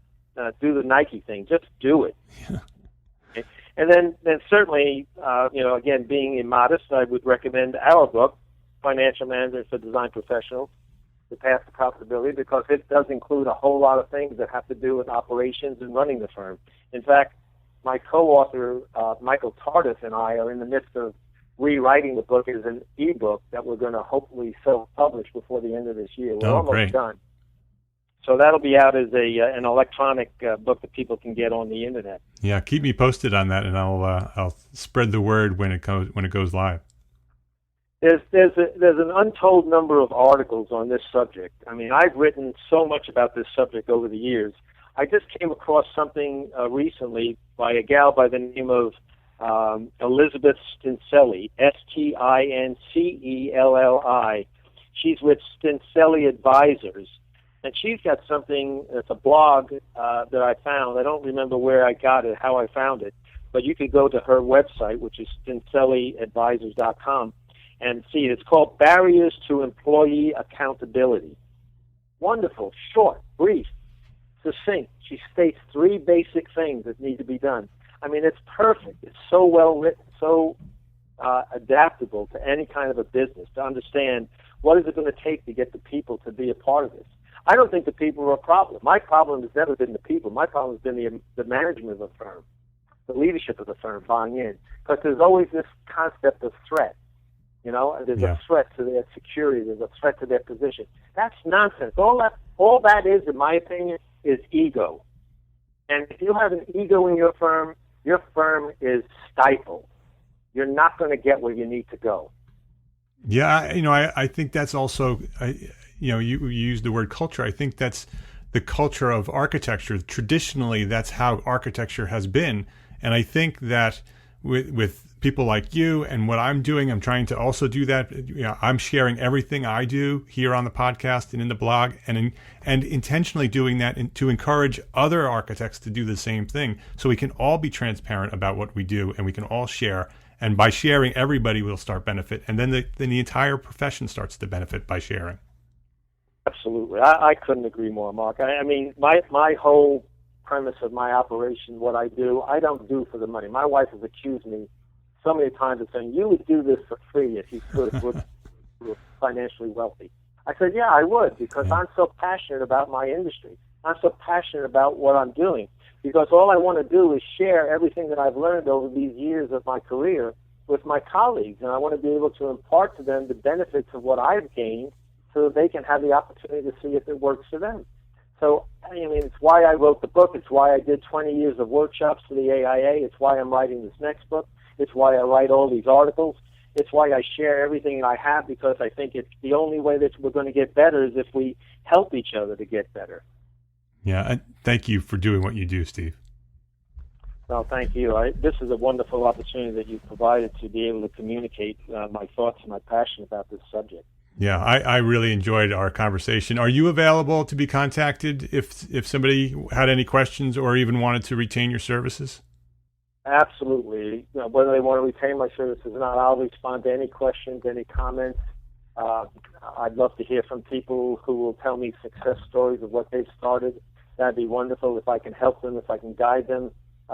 S3: Do the Nike thing. Just do it.
S1: Yeah.
S3: Okay? And then certainly, again, being immodest, I would recommend our book, Financial Management for Design Professionals, The Path to Profitability, because it does include a whole lot of things that have to do with operations and running the firm. In fact, my co-author, Michael Tardif, and I are in the midst of rewriting the book as an e-book that we're going to hopefully self-publish before the end of this year. We're almost done. So that'll be out as an electronic book that people can get on the internet.
S1: Yeah, keep me posted on that, and I'll spread the word when it goes live.
S3: There's an untold number of articles on this subject. I mean, I've written so much about this subject over the years. I just came across something recently by a gal by the name of Elizabeth Stincelli, Stincelli. She's with Stincelli Advisors, and she's got something. It's a blog that I found. I don't remember where I got it, how I found it, but you could go to her website, which is StincelliAdvisors.com, and see it. It's called Barriers to Employee Accountability. Wonderful, short, brief, succinct. She states 3 basic things that need to be done. I mean, it's perfect. It's so well written, so adaptable to any kind of a business to understand what is it going to take to get the people to be a part of this. I don't think the people are a problem. My problem has never been the people. My problem has been the management of the firm, the leadership of the firm buying in, because there's always this concept of threat. There's a threat to their security. There's a threat to their position. That's nonsense. All that is, in my opinion, is ego. And if you have an ego in your firm is stifled. You're not going to get where you need to go.
S1: Yeah, I think that's also, you used the word culture. I think that's the culture of architecture. Traditionally, that's how architecture has been. And I think that with people like you and what I'm doing, I'm trying to also do that. I'm sharing everything I do here on the podcast and in the blog, and intentionally doing that to encourage other architects to do the same thing, so we can all be transparent about what we do and we can all share And by sharing, everybody will start benefit. And then the entire profession starts to benefit by sharing.
S3: Absolutely. I couldn't agree more, Mark. I mean, my whole premise of my operation, what I do, I don't do for the money. My wife has accused me so many times of saying, you would do this for free if you were financially wealthy. I said, yeah, I would, because I'm so passionate about my industry. I'm so passionate about what I'm doing, because all I want to do is share everything that I've learned over these years of my career with my colleagues, and I want to be able to impart to them the benefits of what I've gained so that they can have the opportunity to see if it works for them. So, I mean, it's why I wrote the book. It's why I did 20 years of workshops for the AIA. It's why I'm writing this next book. It's why I write all these articles. It's why I share everything I have, because I think it's the only way that we're going to get better is if we help each other to get better.
S1: Yeah, and thank you for doing what you do, Steve.
S3: Well, thank you. This is a wonderful opportunity that you've provided to be able to communicate my thoughts and my passion about this subject.
S1: Yeah, I really enjoyed our conversation. Are you available to be contacted if somebody had any questions or even wanted to retain your services?
S3: Absolutely. Whether they want to retain my services or not, I'll respond to any questions, any comments. I'd love to hear from people who will tell me success stories of what they've started. That'd be wonderful if I can help them, if I can guide them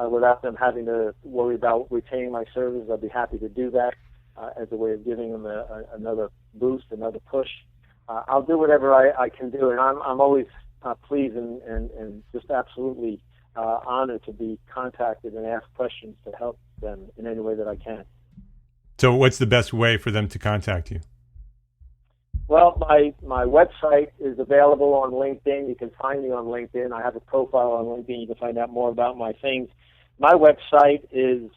S3: without them having to worry about retaining my services. I'd be happy to do that as a way of giving them another boost, another push. I'll do whatever I can do, and I'm always pleased and just absolutely honored to be contacted and ask questions to help them in any way that I can.
S1: So what's the best way for them to contact you?
S3: Well, my website is available on LinkedIn. You can find me on LinkedIn. I have a profile on LinkedIn. You can find out more about my things. My website is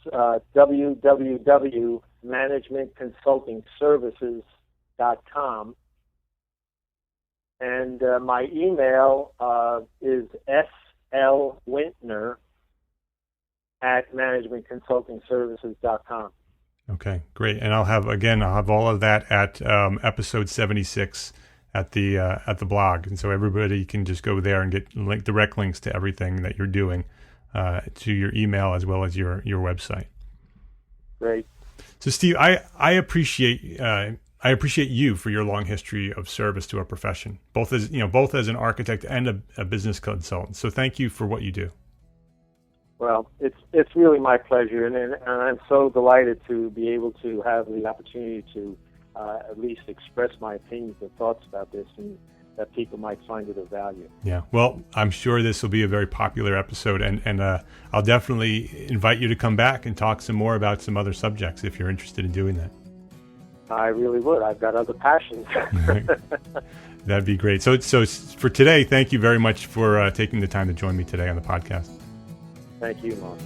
S3: www.managementconsultingservices.com. And my email is slwintner@managementconsultingservices.com.
S1: Okay, great. And I'll have all of that at episode 76 at the blog, and so everybody can just go there and get direct links to everything that you're doing, to your email as well as your website.
S3: Great.
S1: So, Steve, I appreciate you for your long history of service to our profession, both as an architect and a business consultant. So, thank you for what you do.
S3: Well, it's really my pleasure, and I'm so delighted to be able to have the opportunity to at least express my opinions and thoughts about this, and that people might find it of value.
S1: Yeah, well, I'm sure this will be a very popular episode, and I'll definitely invite you to come back and talk some more about some other subjects if you're interested in doing that.
S3: I really would. I've got other passions.
S1: That'd be great. So for today, thank you very much for taking the time to join me today on the podcast.
S3: Thank you, Mark.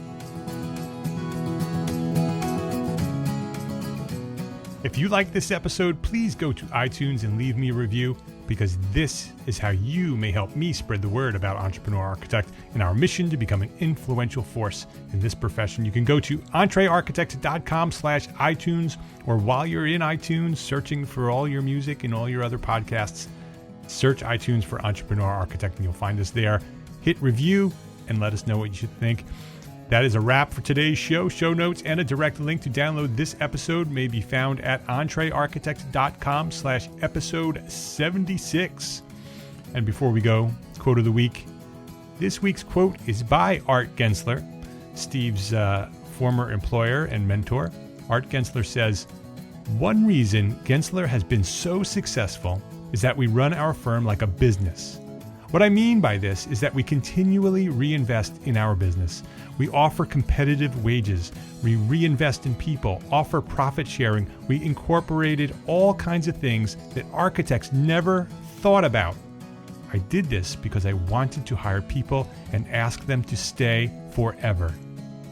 S1: If you like this episode, please go to iTunes and leave me a review, because this is how you may help me spread the word about Entrepreneur Architect and our mission to become an influential force in this profession. You can go to EntreArchitect.com/iTunes, or while you're in iTunes searching for all your music and all your other podcasts, search iTunes for Entrepreneur Architect and you'll find us there. Hit review and let us know what you should think. That is a wrap for today's show. Show notes and a direct link to download this episode may be found at EntreArchitect.com/episode 76. And before we go, quote of the week. This week's quote is by Art Gensler, Steve's former employer and mentor. Art Gensler says, "One reason Gensler has been so successful is that we run our firm like a business. What I mean by this is that we continually reinvest in our business. We offer competitive wages. We reinvest in people, offer profit sharing. We incorporated all kinds of things that architects never thought about. I did this because I wanted to hire people and ask them to stay forever,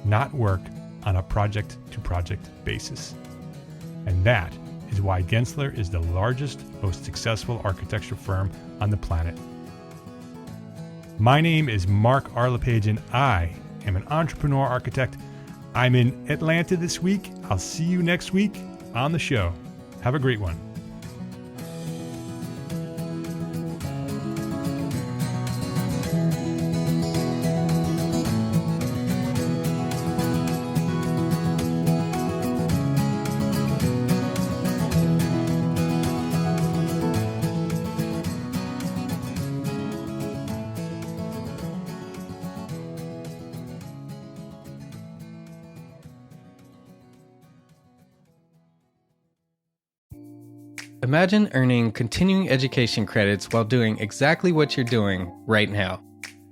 S1: not work on a project-to-project basis." And that is why Gensler is the largest, most successful architecture firm on the planet. My name is Mark Arlepage, and I am an entrepreneur architect. I'm in Atlanta this week. I'll see you next week on the show. Have a great one.
S4: Imagine earning continuing education credits while doing exactly what you're doing right now.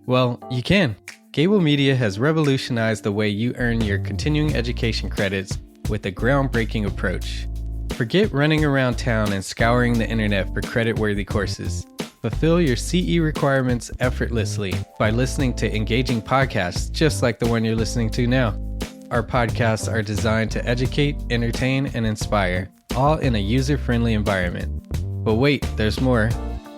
S4: Well, you can. Gable Media has revolutionized the way you earn your continuing education credits with a groundbreaking approach. Forget running around town and scouring the internet for credit-worthy courses. Fulfill your CE requirements effortlessly by listening to engaging podcasts just like the one you're listening to now. Our podcasts are designed to educate, entertain, and inspire, all in a user-friendly environment. But wait, there's more.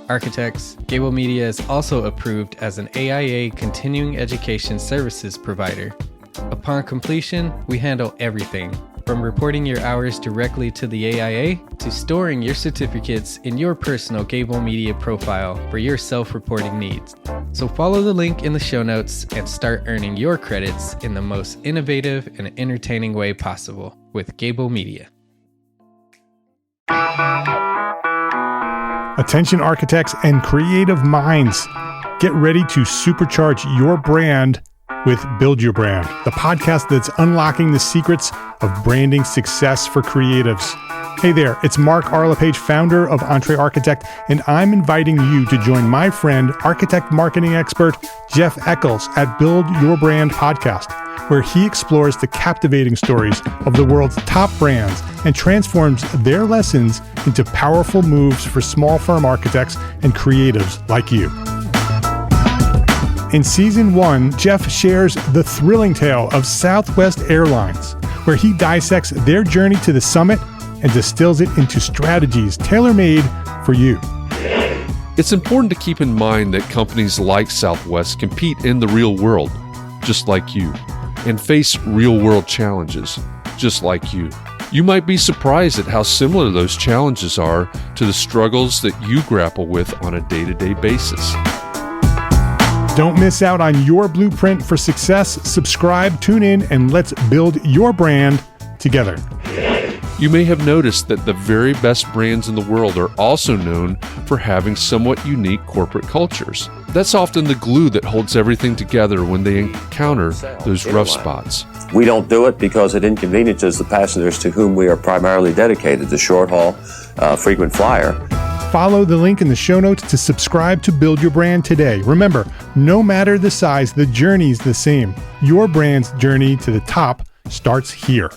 S4: Architects, Gable Media is also approved as an AIA continuing education services provider. Upon completion, we handle everything, from reporting your hours directly to the AIA to storing your certificates in your personal Gable Media profile for your self-reporting needs. So follow the link in the show notes and start earning your credits in the most innovative and entertaining way possible with Gable Media.
S1: Attention architects and creative minds, get ready to supercharge your brand with Build Your Brand, the podcast that's unlocking the secrets of branding success for creatives. Hey there, it's Mark Arlepage, founder of EntreArchitect, and I'm inviting you to join my friend, architect marketing expert Jeff Eccles at Build Your Brand podcast, where he explores the captivating stories of the world's top brands and transforms their lessons into powerful moves for small firm architects and creatives like you. In Season 1, Jeff shares the thrilling tale of Southwest Airlines, where he dissects their journey to the summit and distills it into strategies tailor-made for you.
S5: It's important to keep in mind that companies like Southwest compete in the real world, just like you, and face real-world challenges, just like you. You might be surprised at how similar those challenges are to the struggles that you grapple with on a day-to-day basis.
S1: Don't miss out on your blueprint for success. Subscribe, tune in, and let's build your brand together.
S5: You may have noticed that the very best brands in the world are also known for having somewhat unique corporate cultures. That's often the glue that holds everything together when they encounter those rough spots.
S6: We don't do it because it inconveniences the passengers to whom we are primarily dedicated, the short haul, frequent flyer.
S1: Follow the link in the show notes to subscribe to Build Your Brand today. Remember, no matter the size, the journey's the same. Your brand's journey to the top starts here.